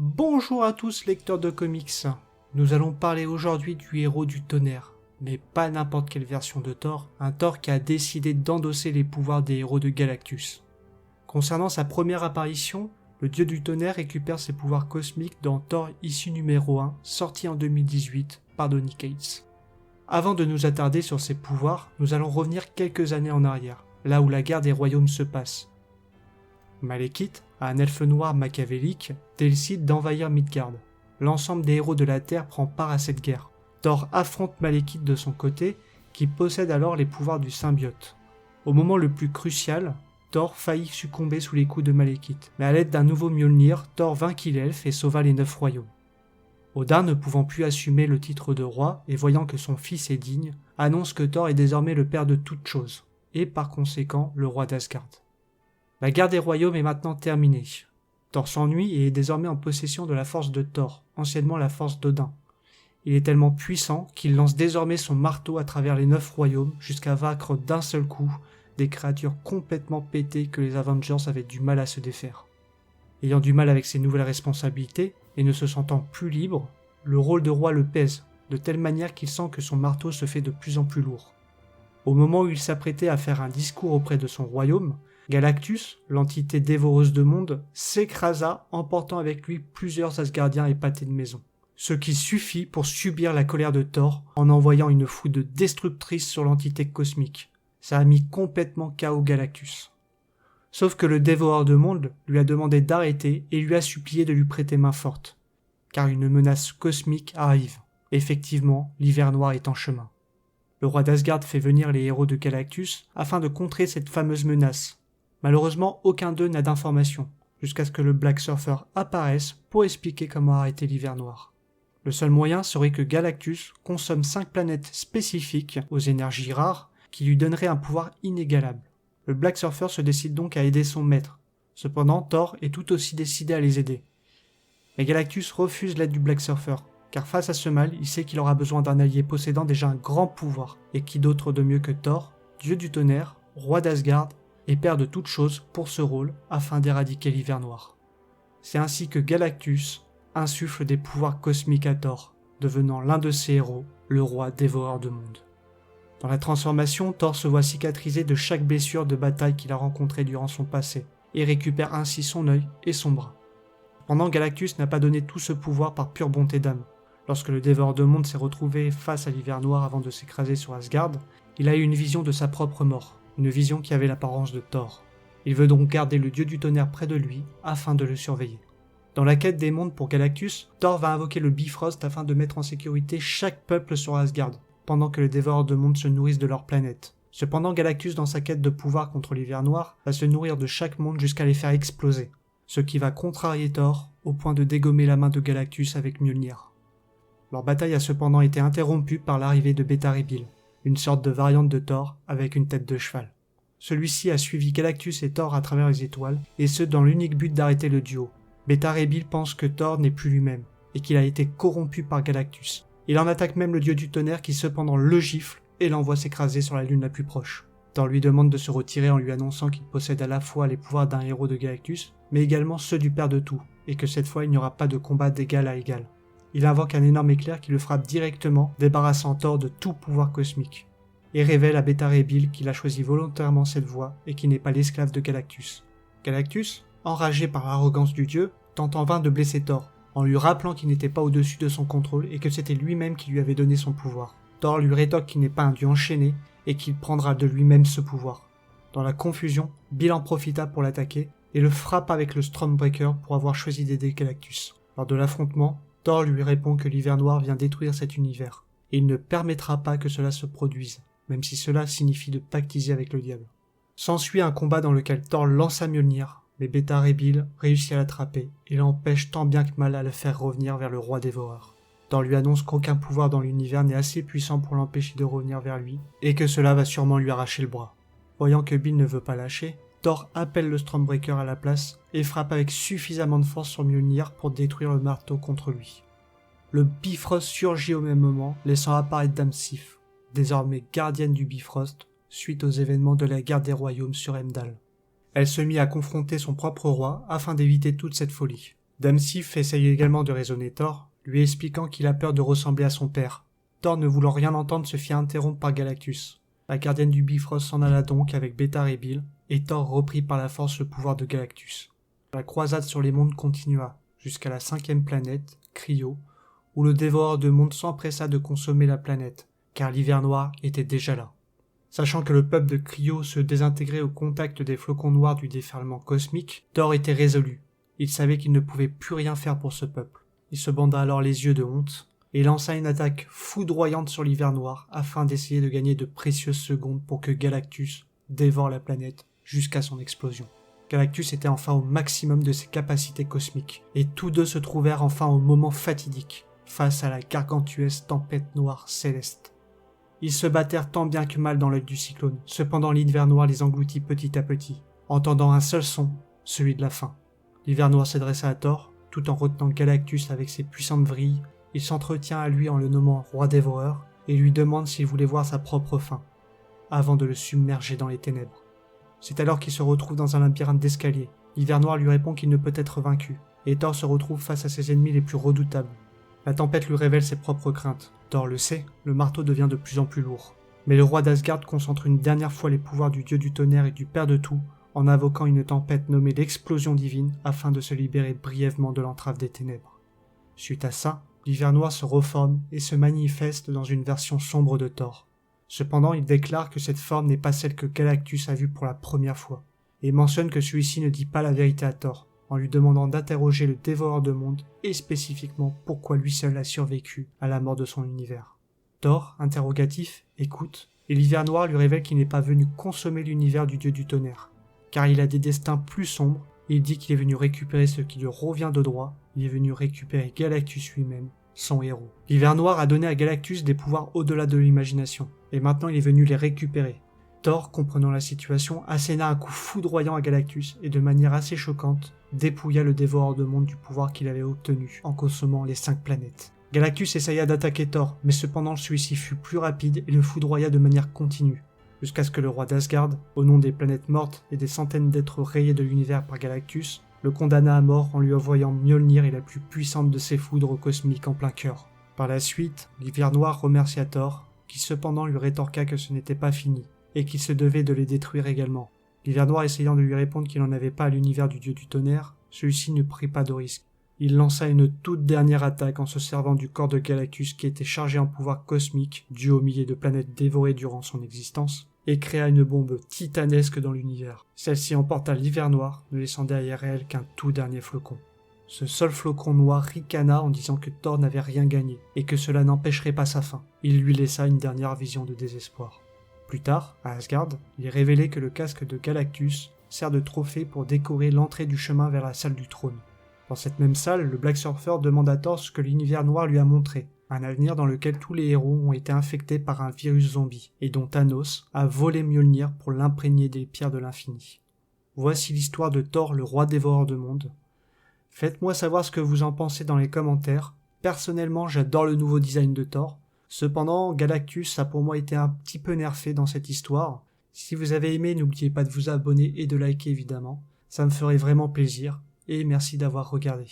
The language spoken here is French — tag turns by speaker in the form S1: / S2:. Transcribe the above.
S1: Bonjour à tous lecteurs de comics, nous allons parler aujourd'hui du héros du tonnerre, mais pas n'importe quelle version de Thor, un Thor qui a décidé d'endosser les pouvoirs des héros de Galactus. Concernant sa première apparition, le dieu du tonnerre récupère ses pouvoirs cosmiques dans Thor issue numéro 1, sorti en 2018 par Donny Cates. Avant de nous attarder sur ses pouvoirs, nous allons revenir quelques années en arrière, là où la guerre des royaumes se passe. Malekith, un elfe noir machiavélique, décide d'envahir Midgard. L'ensemble des héros de la Terre prend part à cette guerre. Thor affronte Malekith de son côté, qui possède alors les pouvoirs du symbiote. Au moment le plus crucial, Thor faillit succomber sous les coups de Malekith, mais à l'aide d'un nouveau Mjolnir, Thor vainquit l'elfe et sauva les 9 royaumes. Odin, ne pouvant plus assumer le titre de roi et voyant que son fils est digne, annonce que Thor est désormais le père de toutes choses, et par conséquent le roi d'Asgard. La guerre des royaumes est maintenant terminée. Thor s'ennuie et est désormais en possession de la force de Thor, anciennement la force d'Odin. Il est tellement puissant qu'il lance désormais son marteau à travers les 9 royaumes jusqu'à vaincre d'un seul coup des créatures complètement pétées que les Avengers avaient du mal à se défaire. Ayant du mal avec ses nouvelles responsabilités et ne se sentant plus libre, le rôle de roi le pèse, de telle manière qu'il sent que son marteau se fait de plus en plus lourd. Au moment où il s'apprêtait à faire un discours auprès de son royaume, Galactus, l'entité dévoreuse de mondes, s'écrasa, emportant avec lui plusieurs Asgardiens épatés de maison. Ce qui suffit pour subir la colère de Thor en envoyant une foudre destructrice sur l'entité cosmique. Ça a mis complètement KO Galactus. Sauf que le dévoreur de mondes lui a demandé d'arrêter et lui a supplié de lui prêter main forte. Car une menace cosmique arrive. Effectivement, l'hiver noir est en chemin. Le roi d'Asgard fait venir les héros de Galactus afin de contrer cette fameuse menace. Malheureusement, aucun d'eux n'a d'informations, jusqu'à ce que le Black Surfer apparaisse pour expliquer comment arrêter l'hiver noir. Le seul moyen serait que Galactus consomme 5 planètes spécifiques aux énergies rares qui lui donneraient un pouvoir inégalable. Le Black Surfer se décide donc à aider son maître. Cependant, Thor est tout aussi décidé à les aider. Mais Galactus refuse l'aide du Black Surfer, car face à ce mal, il sait qu'il aura besoin d'un allié possédant déjà un grand pouvoir, et qui d'autre de mieux que Thor, dieu du tonnerre, roi d'Asgard, et père de toutes choses pour ce rôle afin d'éradiquer l'hiver noir. C'est ainsi que Galactus insuffle des pouvoirs cosmiques à Thor, devenant l'un de ses héros, le roi dévoreur de mondes. Dans la transformation, Thor se voit cicatriser de chaque blessure de bataille qu'il a rencontrée durant son passé, et récupère ainsi son œil et son bras. Cependant, Galactus n'a pas donné tout ce pouvoir par pure bonté d'âme. Lorsque le dévoreur de mondes s'est retrouvé face à l'hiver noir avant de s'écraser sur Asgard, il a eu une vision de sa propre mort. Une vision qui avait l'apparence de Thor. Il veut donc garder le dieu du tonnerre près de lui, afin de le surveiller. Dans la quête des mondes pour Galactus, Thor va invoquer le Bifrost afin de mettre en sécurité chaque peuple sur Asgard, pendant que les dévoreurs de mondes se nourrissent de leur planète. Cependant, Galactus, dans sa quête de pouvoir contre l'hiver noir, va se nourrir de chaque monde jusqu'à les faire exploser, ce qui va contrarier Thor, au point de dégommer la main de Galactus avec Mjolnir. Leur bataille a cependant été interrompue par l'arrivée de Beta Ray Bill, une sorte de variante de Thor avec une tête de cheval. Celui-ci a suivi Galactus et Thor à travers les étoiles, et ce dans l'unique but d'arrêter le duo. Beta Ray Bill pense que Thor n'est plus lui-même, et qu'il a été corrompu par Galactus. Il en attaque même le dieu du tonnerre qui cependant le gifle et l'envoie s'écraser sur la lune la plus proche. Thor lui demande de se retirer en lui annonçant qu'il possède à la fois les pouvoirs d'un héros de Galactus, mais également ceux du père de tout, et que cette fois il n'y aura pas de combat d'égal à égal. Il invoque un énorme éclair qui le frappe directement, débarrassant Thor de tout pouvoir cosmique, et révèle à Beta Ray Bill qu'il a choisi volontairement cette voie et qu'il n'est pas l'esclave de Galactus. Galactus, enragé par l'arrogance du dieu, tente en vain de blesser Thor, en lui rappelant qu'il n'était pas au-dessus de son contrôle et que c'était lui-même qui lui avait donné son pouvoir. Thor lui rétorque qu'il n'est pas un dieu enchaîné et qu'il prendra de lui-même ce pouvoir. Dans la confusion, Bill en profita pour l'attaquer et le frappe avec le Stormbreaker pour avoir choisi d'aider Galactus. Lors de l'affrontement, Thor lui répond que l'hiver noir vient détruire cet univers, et il ne permettra pas que cela se produise, même si cela signifie de pactiser avec le diable. S'ensuit un combat dans lequel Thor lance sa Mjolnir, mais Beta Ray Bill réussit à l'attraper et l'empêche tant bien que mal à le faire revenir vers le roi dévoreur. Thor lui annonce qu'aucun pouvoir dans l'univers n'est assez puissant pour l'empêcher de revenir vers lui, et que cela va sûrement lui arracher le bras. Voyant que Bill ne veut pas lâcher, Thor appelle le Stormbreaker à la place et frappe avec suffisamment de force sur Mjolnir pour détruire le marteau contre lui. Le Bifrost surgit au même moment, laissant apparaître Dame Sif, désormais gardienne du Bifrost, suite aux événements de la guerre des royaumes sur Heimdall. Elle se mit à confronter son propre roi afin d'éviter toute cette folie. Dame Sif essaye également de raisonner Thor, lui expliquant qu'il a peur de ressembler à son père. Thor, ne voulant rien entendre, se fit interrompre par Galactus. La gardienne du Bifrost s'en alla donc avec Bétar et Bill, et Thor reprit par la force le pouvoir de Galactus. La croisade sur les mondes continua, jusqu'à la 5e planète, Cryo, où le dévoreur de mondes s'empressa de consommer la planète, car l'hiver noir était déjà là. Sachant que le peuple de Cryo se désintégrait au contact des flocons noirs du déferlement cosmique, Thor était résolu. Il savait qu'il ne pouvait plus rien faire pour ce peuple. Il se banda alors les yeux de honte, et lança une attaque foudroyante sur l'hiver noir afin d'essayer de gagner de précieuses secondes pour que Galactus dévore la planète jusqu'à son explosion. Galactus était enfin au maximum de ses capacités cosmiques, et tous deux se trouvèrent enfin au moment fatidique, face à la gargantuesque tempête noire céleste. Ils se battèrent tant bien que mal dans l'œil du cyclone, cependant l'hiver noir les engloutit petit à petit, entendant un seul son, celui de la faim. L'hiver noir s'adressa à Thor, tout en retenant Galactus avec ses puissantes vrilles. Il s'entretient à lui en le nommant roi dévoreur, et lui demande s'il voulait voir sa propre fin, avant de le submerger dans les ténèbres. C'est alors qu'il se retrouve dans un labyrinthe d'escaliers. L'hiver noir lui répond qu'il ne peut être vaincu, et Thor se retrouve face à ses ennemis les plus redoutables. La tempête lui révèle ses propres craintes. Thor le sait, le marteau devient de plus en plus lourd. Mais le roi d'Asgard concentre une dernière fois les pouvoirs du dieu du tonnerre et du père de tout, en invoquant une tempête nommée l'explosion divine afin de se libérer brièvement de l'entrave des ténèbres. Suite à ça, l'hiver noir se reforme et se manifeste dans une version sombre de Thor. Cependant, il déclare que cette forme n'est pas celle que Galactus a vue pour la première fois, et mentionne que celui-ci ne dit pas la vérité à Thor, en lui demandant d'interroger le dévoreur de mondes et spécifiquement pourquoi lui seul a survécu à la mort de son univers. Thor, interrogatif, écoute, et l'hiver noir lui révèle qu'il n'est pas venu consommer l'univers du dieu du tonnerre, car il a des destins plus sombres, et il dit qu'il est venu récupérer ce qui lui revient de droit, il est venu récupérer Galactus lui-même, son héros. L'hiver noir a donné à Galactus des pouvoirs au-delà de l'imagination, et maintenant il est venu les récupérer. Thor, comprenant la situation, asséna un coup foudroyant à Galactus, et de manière assez choquante, dépouilla le dévoreur de mondes du pouvoir qu'il avait obtenu en consommant les 5 planètes. Galactus essaya d'attaquer Thor, mais cependant celui-ci fut plus rapide et le foudroya de manière continue, jusqu'à ce que le roi d'Asgard, au nom des planètes mortes et des centaines d'êtres rayés de l'univers par Galactus, le condamna à mort en lui envoyant Mjolnir et la plus puissante de ses foudres cosmiques en plein cœur. Par la suite, l'hiver noir remercia Thor, qui cependant lui rétorqua que ce n'était pas fini, et qu'il se devait de les détruire également. L'hiver noir essayant de lui répondre qu'il n'en avait pas à l'univers du dieu du tonnerre, celui-ci ne prit pas de risque. Il lança une toute dernière attaque en se servant du corps de Galactus qui était chargé en pouvoir cosmique, dû aux milliers de planètes dévorées durant son existence, et créa une bombe titanesque dans l'univers. Celle-ci emporta l'hiver noir, ne laissant derrière elle qu'un tout dernier flocon. Ce seul flocon noir ricana en disant que Thor n'avait rien gagné, et que cela n'empêcherait pas sa fin. Il lui laissa une dernière vision de désespoir. Plus tard, à Asgard, il est révélé que le casque de Galactus sert de trophée pour décorer l'entrée du chemin vers la salle du trône. Dans cette même salle, le Black Surfer demande à Thor ce que l'univers noir lui a montré, un avenir dans lequel tous les héros ont été infectés par un virus zombie, et dont Thanos a volé Mjolnir pour l'imprégner des pierres de l'infini. Voici l'histoire de Thor, le roi dévoreur de mondes. Faites-moi savoir ce que vous en pensez dans les commentaires. Personnellement, j'adore le nouveau design de Thor. Cependant, Galactus a pour moi été un petit peu nerfé dans cette histoire. Si vous avez aimé, n'oubliez pas de vous abonner et de liker évidemment. Ça me ferait vraiment plaisir. Et merci d'avoir regardé.